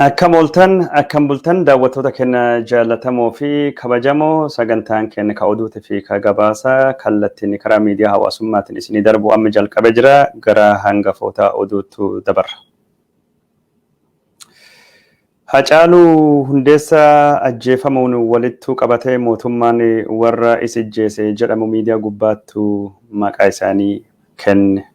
Akkam bultan daawwattoota keenya jaallatamoo fi kabajamoo sagantaan keenya ka oduutii fi ka gabaasaa kallattiin karaa miidiyaa hawaasummaatiin isinii darbu amma jalqabee jira gara hangafoota oduutti dabarra. Hacaaluu Hundeessaa ajjeefamuun walittu qabatee mootummaan warra isa ajjeese jedhamu miidiyaa gubbaatti maqaa isaanii kenne.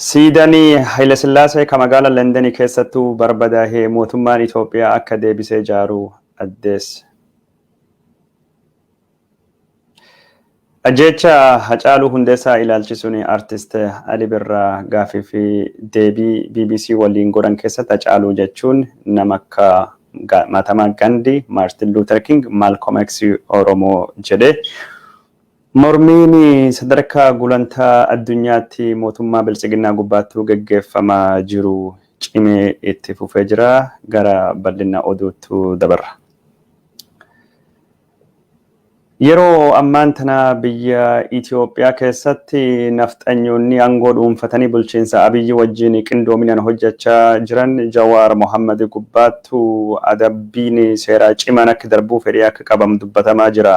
Siidanii Haile Sillaasee kan magaalaa London keessattuu barbadaa'ee mootummaan Itoophiyaa akka deebisee ijaaru addeesse. Ajjeecha Hacaaluu Hundeessaa ilaalchisuun artist Ali Birraa gaafii fi deebii BBC waliin godhan keessatti Hacaaluu jechuun nama akka Mahatma Gandhi, Martin Luther King, Malcolm X Oromoo jedhe. Mormiin sadarkaa gulantaa addunyaatti mootummaa bilchiginaa gubbaatti gaggeeffamaa jiru cimee itti fufee jira gara bal'ina oduutti dabarra. Yeroo ammaan tana biyya Itoophiyaa keessatti nafxanyoonni aangoo dhuunfatanii bulchiinsa Abiyyi wajjin qindoominaan hojjechaa jiran Jawaar Mohammad gubbaatti adabbiin seeraa cimaan akka darbuu fedhii akka qabamu dubbatamaa jira.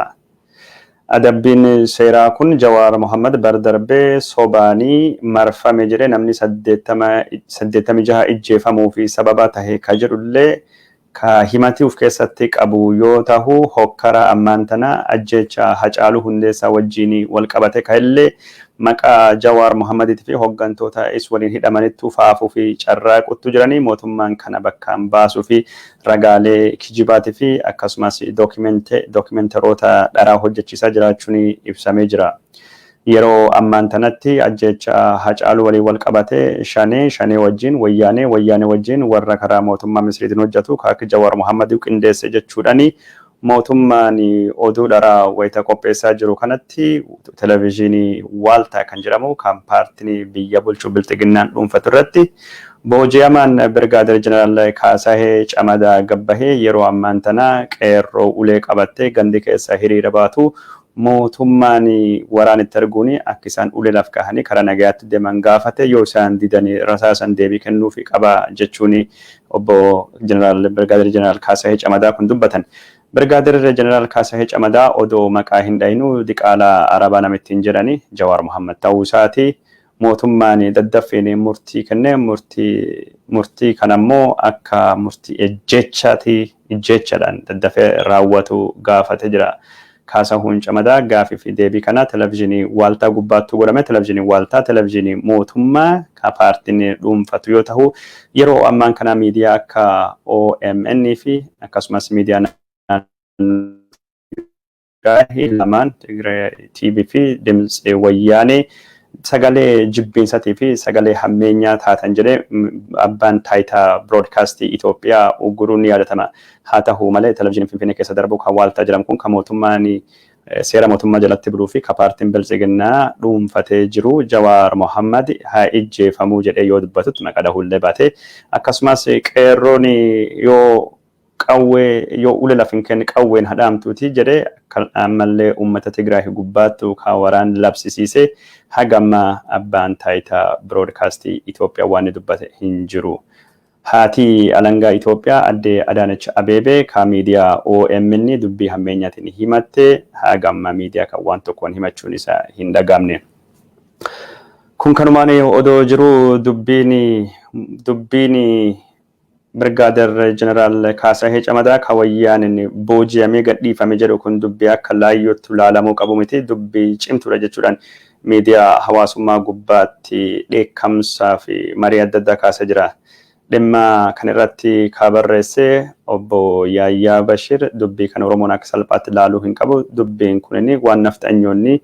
Adabbiin seeraa kun Jawaar Mohammad bardarbee sobaanii marfame jedhee namni 86 ijjeefamuu fi sababa tahee ka jedhullee ka himati uf keessatti qabu yoo tahu hokkara ammaan tana ajjeecha Hacaaluu Hundeessaa wajjin wal qabate ka illee maqaa Jawaar Mohammadiitii fi hoggantoota is waliin hidhamanitti faafuu fi carraaquttu jiranii mootummaan kana bakkaan baasuu fi ragaalee kijibaatii fi akkasumas dookimenteroota dharaa hojjechiisaa jiraachuun ibsamee jira. Yeroo ammaan tanatti ajjeecha Hacaaluu waliin wal qabate shanee wajjin wayyaanee wajjin warra karaa mootummaa Misriitiin hojjetu akka Jawaar Mohammad qindeesse jechuudhaani mootummaan oduu dharaa wayita qopheessaa jiru kanatti televezyiinii Waaltaa kan jedhamu kan paartiin biyya bulchuu bilchiginnaan dhuunfatu irratti booji'amaan Birgaadir Jeneraal Kaasahee Camadaa gabbahee yeroo ammaan tana qeerroo ulee qabattee gandi keessa hiriira baatu mootummaan waraanitti arguun akka isaan ulee laf kaahanii karaa nagayaatti deeman gaafate yoo isaan didanii rasaasan deebii kennuufi qaba jechuun obbo Birgaadir Jeneraal Kaasahee Camadaa kun dubbatan. Birgaadir Jeneraal Kaasahee Camadaa odoo maqaa hin dhayinuu diqaalaa Arabaa namittiin jedhani Jawaar Mohammad ta'uu isaati mootummaan daddaffeen murtii kenne murtii kanammoo akka murtii ejjechaadhaan daddafee raawwatu gaafate jira. Kaasahuun Camadaa gaafii fi deebii kana televezyiinii Waaltaa gubbaatti godhame. Televezyiinii Waaltaa televezyiinii mootummaa ka paartiin dhuunfatu yoo ta'u yeroo ammaan kana miidiyaa akka OMN fi akkasumas miidiyaa lamaan TV fi Dimtsi Wayyaanee sagalee jibbiinsatii fi sagalee hammeenyaa taatan jedhee abbaan taayitaa biroodkaastii Itoophiyaa uguruun ni yaadatama. Haa ta'u malee televezyiinii Finfinnee keessa darbu kan Waaltaa jedhamu kun kan mootummaan seera mootummaa jalatti buluu fi kan paartiin bilchiginnaa dhuunfatee jiru Jawaar Mohammad haa ijjeefamuu jedhee yoo dubbatutti maqaa dhahullee baate akkasumas qeerroon yoo ulee lafin kenne qawween hadhaamtuuti jedhee ammallee uummata Tigraay gubbaattu kan waraan labsisiise hagamma abbaan taayitaa biroodkaastii Itoophiyaa waan dubbate hin jiru. Haati alangaa Itoophiyaa adde Adaanech Abeebee ka miidiyaa OMN dubbii hammeenyaatiin himatte hagamma miidiyaa kan waan tokkoon himachuun isaa hin dhagamne. Kun kanumaan odoo jiru dubbiin Birgaadir Jeneraal Kaasahee Camadaa ka wayyaanin booji'amee gadhiifame jedhu kun dubbii akka laayyootti ilaalamuu qabu miti dubbii cimtuudha jechuudhaan miidiyaa hawaasummaa gubbaatti dheekkamsaa fi marii adda addaa kaasa jira. Dhimma kan irratti ka barreesse obbo Yaayyaa Bashir dubbii kan Oromoon akka salphaatti ilaaluu hin qabu. Dubbiin kun waan nafxanyoonni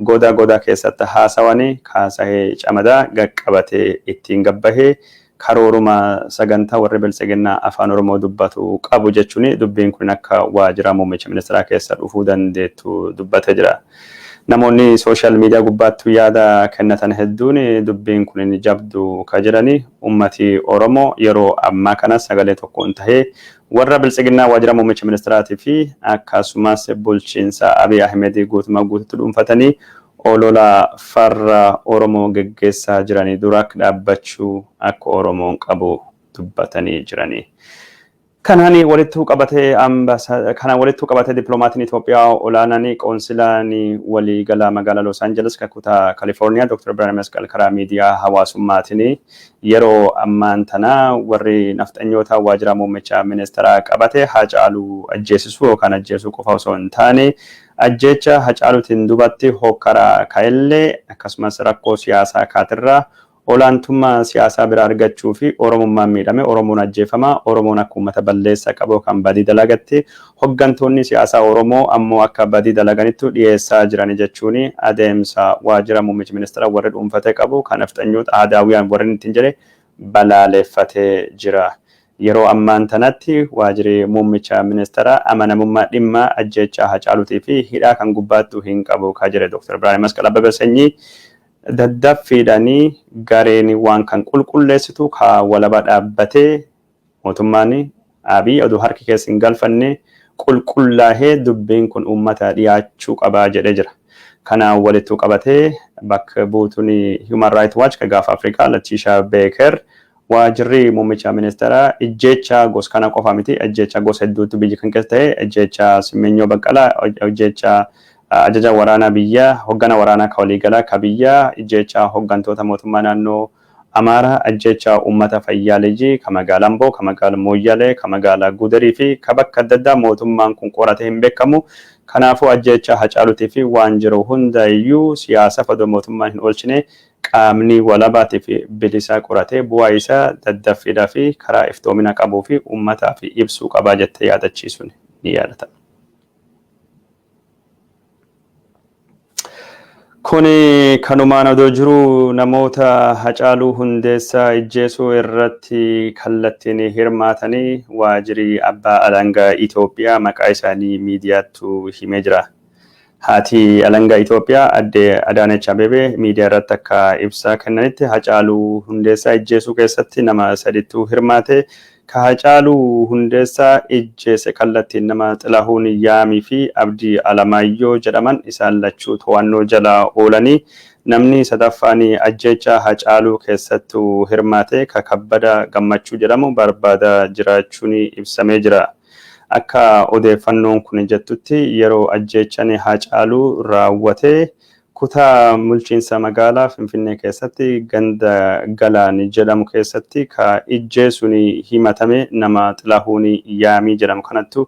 godaa keessatti haasawanii Kaasahee Camadaa qaqqabatee ittiin gabbahee karooruma sagantaa warri bilchiginnaa afaan Oromoo dubbatu qabu jechuun dubbiin kun akka waajjira muummicha ministeeraa keessa dhufuu dandeettu dubbatee jira. Namoonni sooshaal miidiyaa gubbaatti yaada kennatan hedduun dubbiin kun jabdu ka jedhani ummati Oromoo yeroo ammaa kana sagalee tokkoon tahee warra bilchiginnaa waajjira muummicha ministeeraatii fi akkasumas bulchiinsa Abiy Ahmed guutumaa guututti dhuunfatanii olola farra Oromoo geggeessaa jiranii dura dhaabbachuu akka Oromoon qabu dubbatanii jiranii. Kanaan walittuu qabatee dippiloomatiin Itoophiyaa olaanaan qoonsilaan waliigalaa magaalaa Los Angeles kutaa Kalifoorniyaa Dr. Birhaane Masqal karaa miidiyaa hawaasummaatiin yeroo ammaan tana warri nafxanyoota waajjira muummicha ministeeraa qabate Haacaaluu ajjeesisuu yookaan ajjeesuu qofa osoo hin taane ajjeecha Haacaaluutiin dubatti hokkaraa ka'ellee akkasumas rakkoo siyaasaa kaatirraa olaantummaa siyaasaa bira argachuu fi Oromummaan miidhame Oromoon ajjeefama Oromoon akka uummata balleessa qabu kan badii dalagatti hoggantoonni siyaasaa Oromoo ammoo akka badii dalaganitti dhiyeessaa jiran jechuun adeemsa waajjira muummicha ministeeraa warri dhuunfatee qabu kan nafxanyoota aadaawiyaan warri ittiin jedhe balaaleffatee jira. Yeroo ammaan tanatti waajjirri muummicha ministeeraa amanamummaa dhimma ajjeechaa Haacaaluutii fi hidhaa kan gubbaattuu hin qabu ka jedhe Dr. Birhaane Masqal Abbabee Sanyii daddaffiidhanii gareen waan kan qulqulleessitu ka walaba dhaabbatee mootummaan Abiy oduu harki keessa hin galfanne qulqullaa'ee dubbiin kun uummata dhiyaachuu qabaa jedhee jira. Kana walittuu qabatee bakka buutuun Human Rights Watch ka gaafa Afrikaa Letiishaa Beeker waajjirri muummicha ministeeraa ajjeechaa gosa kana qofa miti ajjeechaa gosa hedduutu biyya kan keessa ta'e ajjeechaa Simmenyoo Baqqalaa ajjeechaa ajaja waraanaa biyya hoggana waraanaa ka waliigalaa ka biyya ajjeechaa hoggantoota mootummaa naannoo Amaaraa ajjeechaa uummata Fayyaalee ka magaalaa Amboo ka magaalaa Mooyyalee ka magaalaa Gudarii fi ka bakka adda addaa mootummaan kun qoratee hin beekamu. Kanaafuu ajjeechaa Haacaaluutii fi waan jiru hundayyuu siyaasa fadoo mootummaan hin oolchine qaamni walabaatii fi bilisaa qoratee bu'aa isaa daddaffiidhaa fi karaa iftoomina qabuu fi uummataa fi ibsuu qabaa jettee yaadachiisuun ni yaadatama. Kuni kanumaan odoo jiru namoota Haacaaluu Hundeessaa ajjeesuu irratti kallattiin hirmaatanii waajjirri abbaa alangaa Itoophiyaa maqaa isaanii miidiyaattu himee jira. Haati alangaa Itoophiyaa adde Adaanech Abeebee miidiyaa irratti akka ibsaa kennanitti Haacaaluu Hundeessaa ajjeesuu keessatti nama sadittuu hirmaate. Ka Haacaaluu Hundeessaa ajjeese kallattiin nama Xilahuun Yaamii fi Abdii Alamaayyoo jedhaman isaan lachuu to'annoo jala oolanii namni sadaffaan ajjeechaa Haacaaluu keessattuu hirmaate ka Kabbada Gammachuu jedhamu barbaada jiraachuun ibsamee jira. Akka odeeffannoon kun jettutti yeroo ajjeechaan Haacaaluu raawwate kutaa bulchiinsa magaalaa Finfinnee keessatti ganda Galaan jedhamu keessatti ka ajjeesuun himatame nama Xilahuun Yaamii jedhamu kanattu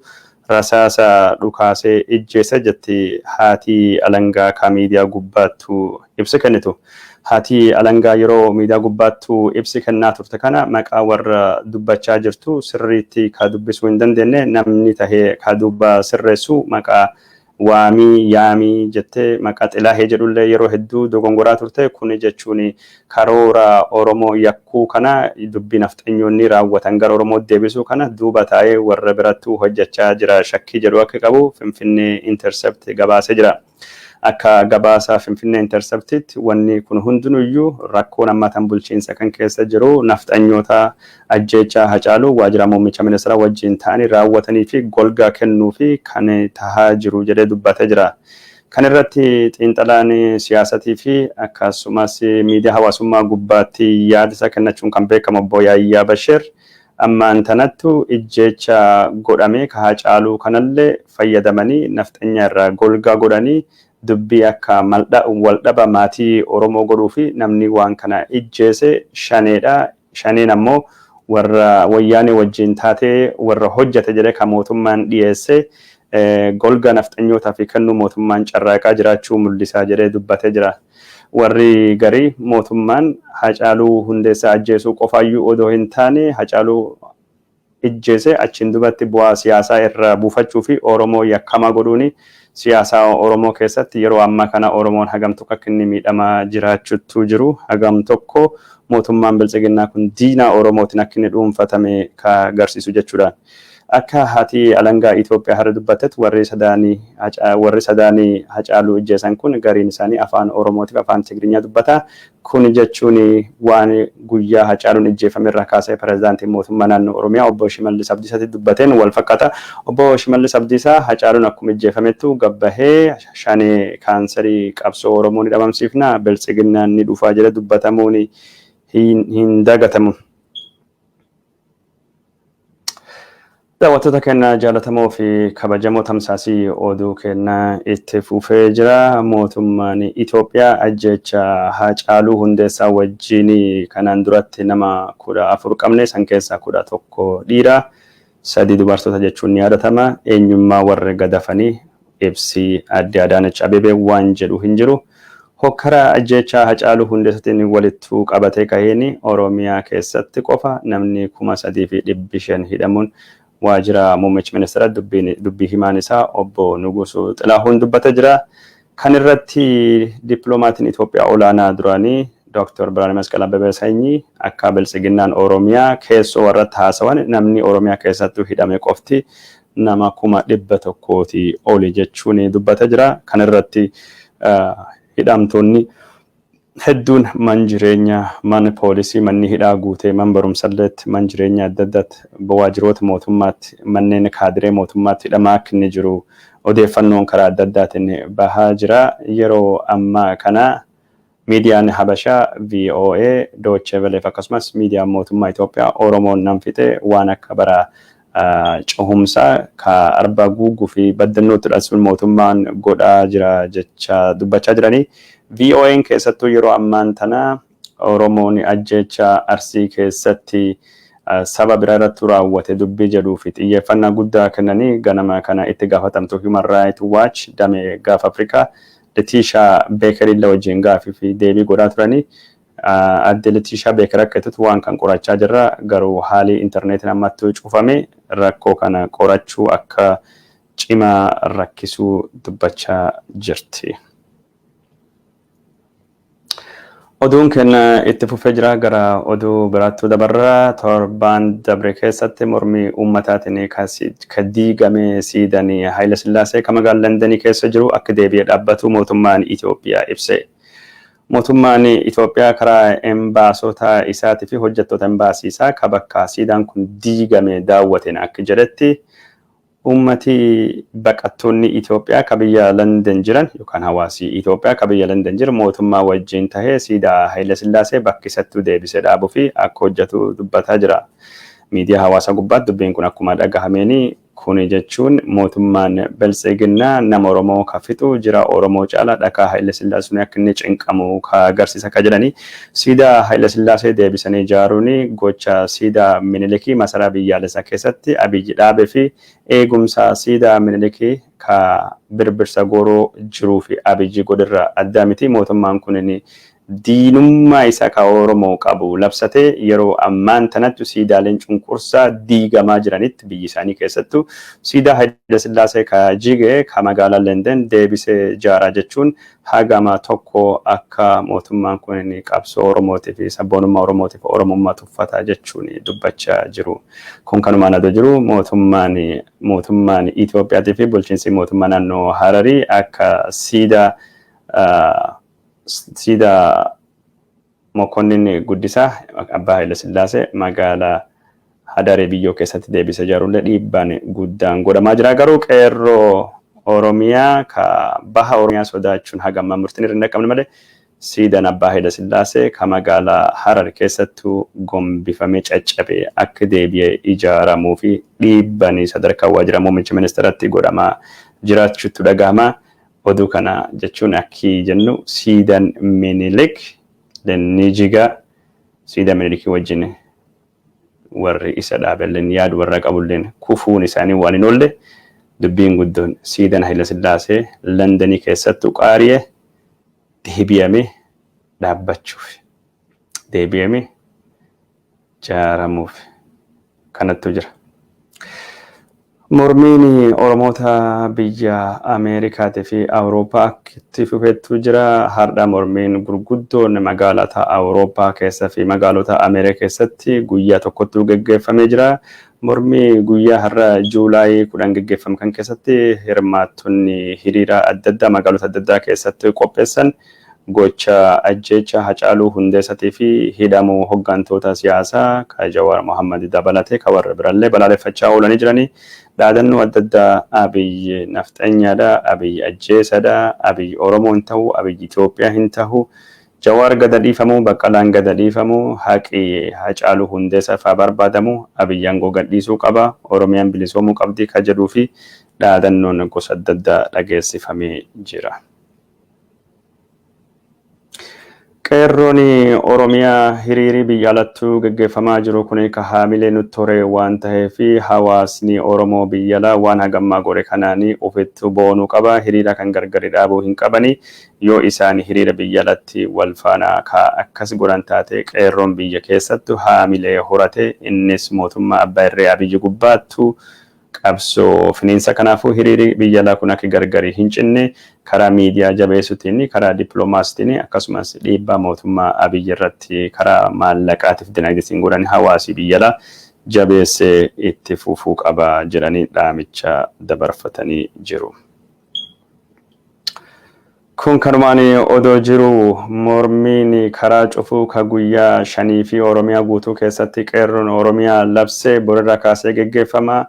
rasaasa dhukaasee ajjeese jetti haati alangaa ka miidiyaa gubbaattu ibsa kennitu. Haati alangaa yeroo miidiyaa gubbaattu ibsa kennaa turte kana maqaa warra dubbachaa jirtu sirriitti ka dubbisuu hin dandeenye namni tahee ka dubba sirreessu maqaa Waamii Yaamii jettee maqaa Xilahee jedhullee yeroo hedduu dogongoraa turte kun jechuun karoora Oromoo yakkuu kana dubbii nafxanyoonni raawwatan gara Oromoo deebisuu kana duuba taa'ee warra birattuu hojjechaa jira shakkii jedhu akka qabu Finfinnee Intercept gabaasee jira. Akka gabaasa Finfinnee Interceptitti wanni kun hundinuyyuu rakkoon ammatan bulchiinsa kan keessa jiru nafxanyoota ajjeechaa Haacaaluu waajjira muummicha ministeeraa wajjin ta'anii raawwatanii fi golgaa kennuu fi kan tahaa jiru jedhee dubbatee jira. Kan irratti xiinxalaan siyaasatii fi akkasumas miidiyaa hawaasummaa gubbaatti yaada isaa kennachuun kan beekamu obbo Yaayyaa Bashir ammaan tanattu ajjeecha godhame ka Haacaaluu kanallee fayyadamanii nafxanya irraa golgaa godhanii dubbii akka waldhaba maatii Oromoo godhuu fi namni waan kana ajjeese shaneedha. Shaneen ammoo warra wayyaanee wajjin taatee warra hojjete jedhee ka mootummaan dhiyeesse golga nafxanyootaa fi kennuu mootummaan carraaqaa jiraachuu mul'isaa jedhee dubbatee jira. Warri garii mootummaan Haacaaluu Hundeessaa ajjeesuu qofaayyuu odoo hin taane Haacaaluu ajjeese achiin dubatti bu'aa siyaasaa irraa buufachuu fi Oromoo yakkamaa godhuuni siyaasaa Oromoo keessatti yeroo ammaa kana Oromoon hagam tokko akka inni miidhamaa jiraachuutu jiru hagam tokko mootummaan biltsiginnaa kun diinaa Oromootiin akka inni dhuunfatame ka agarsiisu jechuudha. Akka haati alangaa Itoophiyaa har'a dubbattetti warri sadaanii Haacaaluu ajjeesan kun gariin isaanii afaan Oromootiif afaan Tigiriinyaa dubbata. Kun jechuun waan guyyaa Haacaaluun ajjeefame irraa kaasee pirezidaantiin mootummaa naannoo Oromiyaa obbo Shimallis Abdiisaatti dubbateen wal fakkaata. Obbo Shimallis Abdiisaa Haacaaluun akkuma ajjeefamettu gabbahee shanee kaansarii qabsoo Oromoo ni dhabamsiifna biltsiginnaan ni dhufaa jedhe dubbatamuun hin dagatamu. Daawwattoota keenya jaallatamoo fi kabajamoo tamsaasii oduu keenya itti fufee jira. Mootummaan Itoophiyaa ajjecha Haacaaluu Hundeessaa wajjin kanaan duratti nama 14 qabne san keessaa 11 dhiira 3 dubartoota jechuun ni yaadatama. Eenyummaa warra gadafanii ibsi adde Adaanech Abeebee waan jedhu hin jiru. Hokkara ajjecha Haacaaluu Hundeessaatiin walittuu qabatee ka'een Oromiyaa keessatti qofa namni 3,500 hidhamuun waajjira muummicha ministeera dubbii himaan isaa obbo Nugusuu Xilaahuun dubbatee jira. Kan irratti dippiloomatiin Itoophiyaa olaanaa duraanii Dr. Biraanuu Masqalaa Bebeesanyii akka bilisiginnaan Oromiyaa keessoo warra haasawan namni Oromiyaa keessatti hidhame qofti nama 100,000 oli jechuun dubbatee jira. Kan irratti hidhamtoonni hedduun man jireenya man poolisii manni hidhaa guutee man barumsalleetti man jireenya adda addaatti waajjiroota mootummaatti manneen kaadiree mootummaatti hidhamaa akka inni jiru odeeffannoon karaa adda addaatiin bahaa jira. Yeroo ammaa kana miidiyaan Habashaa VOA Deutsche Welle akkasumas miidiyaan mootummaa Itoophiyaa Oromoon nan fixe waan akka bara cuhumsaa ka arba guuguu fi baddannootti dhasuun mootummaan godhaa jira jecha dubbachaa jiranii. VOA'n keessattuu yeroo ammaan tana Oromoon ajjecha Arsii keessatti saba biraa irratti raawwate dubbii jedhuu fi xiyyeeffannaa guddaa kennanii ganama kana itti gaafatamtu Human Rights Watch damee gaafa Afrikaa Letiishaa Beekerii wajjin gaafii fi deebii godhaa turanii. Adde Letiishaa Beeker akka jettutti waan kan qorachaa jirra garuu haalli intarneetiin ammatti cufame rakkoo kana qorachuu akka cimaa rakkisuu dubbachaa jirti. Oduun keenya itti fufee jira gara oduu biraattuu dabarra torbaan dabre keessatti mormii uummataatiin ka diigame siidanii Haayile Sillaasee kan magaalaa Londonii keessa jiru akka deebi'ee dhaabbatu mootummaan Itoophiyaa ibse. Mootummaan Itoophiyaa karaa embaasota isaatii fi hojjettoota embaasii isaa ka bakka siidaan kun diigame daawwateen akka jedhetti ummati baqattoonni Itoophiyaa ka biyya London jiran yookaan hawaasi Itoophiyaa ka biyya London jiran mootummaa wajjin tahee siidaa Haayile Sillaasee bakka isatti deebisee dhaabuu fi akka hojjetu dubbataa jira. Miidiyaa hawaasaa gubbaatti dubbiin kun akkuma dhagahameeni kuni jechuun mootummaan bilisiginnaa nama Oromoo ka fixu jira Oromoo caalaa dhakaa Haayile Sillaasee akka inni cinqamu ka agarsiisa ka jedhanii siidaa Haayile Sillaasee deebisanii ijaaruun gocha siidaa Minilikii masaraa biyyaalessaa keessatti Abiyyi dhaabee fi eegumsa siidaa Minilikii ka birbirsa gooroo jiruu fi Abiyyi godhirra adda miti. Mootummaan kun diinummaa isaa ka Oromoo qabu labsatee yeroo ammaan tanatti siidaaleen cunqursaa diigamaa jiranitti biyyi isaanii keessattuu siidaa Haayile Sillaasee ka jige ka magaalaa London deebisee ijaaraa jechuun hagama tokko akka mootummaan kun qabsoo Oromootiif fi sabboonummaa Oromootiif Oromummaa tuffataa jechuun dubbachaa jiru. Kun kanumaan adoo jiru mootummaan Itoophiyaatii fi bulchiinsi mootummaa naannoo Hararii akka siidaa Mokonnin Guddisaa abbaa Haayile Sillaasee magaalaa Hadaree biyyoo keessatti deebisee ijaaruullee dhiibbaan guddaan godhamaa jira. Garuu qeerroo Oromiyaa ka baha Oromiyaa sodaachuun hagamma murtiin irra hin dhaqqabne malee siidaan abbaa Haayile Sillaasee ka magaalaa Harar keessattuu gombifamee caccabee akka deebi'ee ijaaramuu fi dhiibbanii sadarkaa waajjira muummicha ministeeratti godhamaa jiraachuutu dhagahama. Oduu kana jechuun akki jennu siidaan Minilik ni jiga siidaa Minilikii wajjin warri isa dhaabelleen yaadu warra qabulleen kufuun isaanii waan hin oolle dubbiin guddoon siidaan Haayile Sillaasee Londonii keessattuu qaari'ee deebi'amee dhaabbachuuf deebi'amee ijaaramuuf kanattu jira. Mormiin Oromoota biyya Ameerikaatii fi Awurooppaa itti fufeetu jira. Har'a mormiin gurguddoon magaalota Awurooppaa keessa fi magaalota Ameerikaa keessatti guyyaa tokkotti gaggeeffamee jira. Mormii guyyaa har'a Juulaayii 10 gaggeeffamu kan keessatti hirmaattonni hiriira adda addaa magaalota adda addaa keessatti qopheessan gocha ajjecha Haacaaluu Hundeessaatii fi hidhamuu hooggantoota siyaasaa ka Jawaar Mohammad dabalatee ka warra biraallee balaaleffachaa oolanii jiranii. Dhaadannoo adda addaa Abiyyi nafxanyaadha, Abiyyi ajjeesaadha, Abiyyi Oromoo hin ta'u, Abiyyi Itoophiyaa hin ta'u Jawaar gada dhiifamuu, Baqqalaan gada dhiifamuu, haqi Hacaaluu Hundeessaa fa'aa barbaadamu, Abiyyi aangoo gadhiisuu qaba, Oromiyaan bilisoomuu qabdi kan jedhuu fi dhaadannoon gosa adda addaa dhageessifamee jira. Qeerroon Oromiyaa hiriirii biyya alattuu gaggeeffamaa jiru kun kan haamilee nutti horee waan ta'eef hawaasni Oromoo biyya alaa waan hagammaa godhe kanaanii ofitti boonuu qaba. Hiriira kan gargari dhaabuu hin qabani. Yoo isaan hiriira biyya alatti wal faana akkas godhan taate qeerroon biyya keessattu haamilee horate innis mootummaa Abbaa Irree Abiyyi gubbaattu qabsoo finiinsa. Kanaafuu hiriiri biyya alaa kun akka gargari hin cinne karaa miidiyaa jabeessuutiin, karaa dippiloomaasiitiin akkasumas dhiibbaa mootummaa Abiyyi irratti karaa maallaqaatiif dinagdeetiin godhan hawaasi biyya alaa jabeessee itti fufuu qaba jedhanii dhaamicha dabarfatanii jiru. Kun kanumaan odoo jiru mormiin karaa cufuu ka guyyaa 5 fi Oromiyaa guutuu keessatti qeerroon Oromiyaa labsee borarraa kaasee gaggeeffama.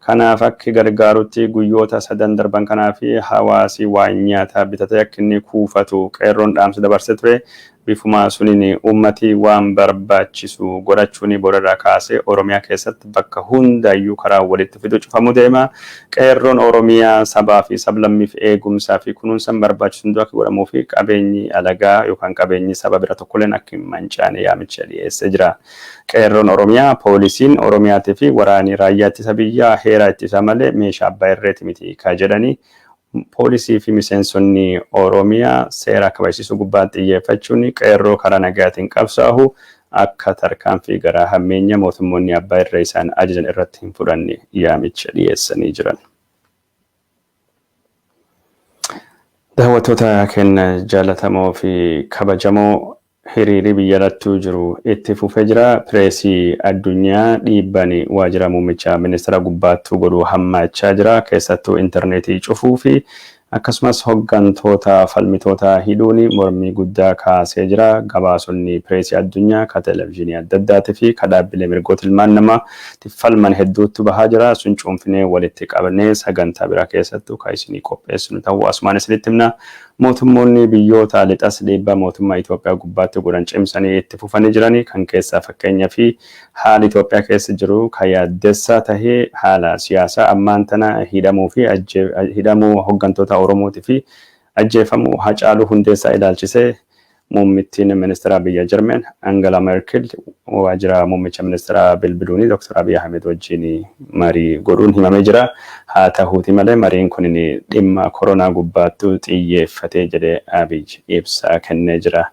Kanaaf akka gargaarutti guyyoota 3 darban kanaaf hawaasi waan nyaataa bitatee akka inni kuufatu qeerroon dhaamsa dabarsee ture. Bifuma suniin ummati waan barbaachisu godhachuun borarraa kaasee Oromiyaa keessatti bakka hundayyuu karaa walitti fidu cufamuu deema. Qeerroon Oromiyaa sabaa fi sablammiif eegumsaa fi kunuunsan barbaachisu hunduu akka godhamuu fi qabeenyi alagaa yookaan qabeenyi saba bira tokkolleen akka hin mancaane yaamicha dhiyeessee jira. Qeerroon Oromiyaa, poolisiin Oromiyaatii fi waraanni raayyaa ittisa biyyaa heera ittisa malee meeshaa Abbaa Irreeti miti ka jedhanii poolisii fi miseensonni Oromiyaa seera kabachiisuu gubbaatti xiyyeeffachuun qeerroo karaa nagaatiin qabsaa'u akka tarkaanfii gara hammeenya mootummoonni Abbaa Irree isaan ajajan irratti hin fudhanne yaamicha dhiyeessanii jiran. Daawwattoota keenya jaallatamoo fi kabajamoo hiriiri biyya alattuu jiru itti fufee jira. Pireesii addunyaa dhiibbaan waajjira muummicha ministeera gubbaattuu godhuu hammaachaa jira. Keessattuu intarneetii cufuu fi akkasumas hoggantoota falmitoota hidhuun mormii guddaa kaasee jira. Gabaasonni pireesii addunyaa ka televezyiinii adda addaatii fi ka dhaabbilee mirgoota ilmaan namaa falman hedduutti bahaa jira. Sun cuunfinee walitti qabnee sagantaa biraa keessattuu ka isinii qopheessinu ta'uu asumaan isinitti himna. Mootummoonni biyyoota lixas dhiibbaa mootummaa Itoophiyaa gubbaatti godhan cimsanii itti fufanii jiranii kan keessaa fakkeenyaa fi haala Itoophiyaa keessa jiru kan yaaddessaa tahee haala siyaasaa ammaan tana hidhamuu hoggantoota Oromootii fi ajjeefamuu Hacaaluu Hundeessaa ilaalchisee muummittiin ministeera biyya Jarmeen Angela Merkel waajjira muummicha ministeera bilbiluun Dr. Abiy Ahmed wajjin marii godhuun himamee jira. Haa ta'uuti malee mariin kun dhimma koronaa gubbaattuu xiyyeeffatee jedhee Abiy ibsa kennee jira.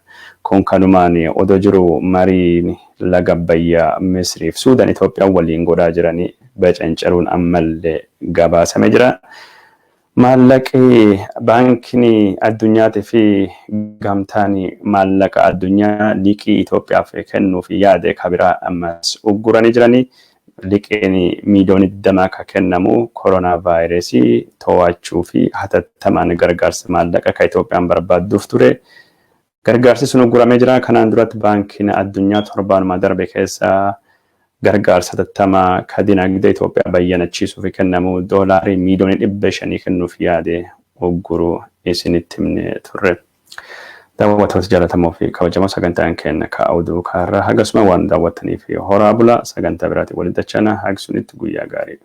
Kun kanumaan odoo jiru mariin laga Abbayyaa Misriif Suudaan Itoophiyaa waliin godhaa jiranii bacancaruun ammallee gabaasamee jira. Maallaqi baankiin addunyaatii fi gamtaan maallaqa addunyaa liqii Itoophiyaaf kennuuf yaade kabiraa ammas ugguranii jiranii. Liqiin miiliyoona 20 ka kennamu koronaa vaayirasii to'achuu fi hatattamaan gargaarsa maallaqa ka Itoophiyaan barbaadduuf ture. Gargaarsi sun ugguramee jira. Kanaan duratti baankiin addunyaa torbaanuma darbe keessaa gargaarsa hatattamaa ka dinagdee Itoophiyaa bayyanachiisuuf kennamu doolaarii miiliyoona 500 kennuuf yaade ugguruu isinitti himne turre. Daawwattoota jaallatamoo fi kabajamoo sagantaan keenya ka oduu kaarraa hagasuma waan daawwattaniif horaa bula sagantaa biraatiin walitti dachana hagsunitti guyyaa gaarii.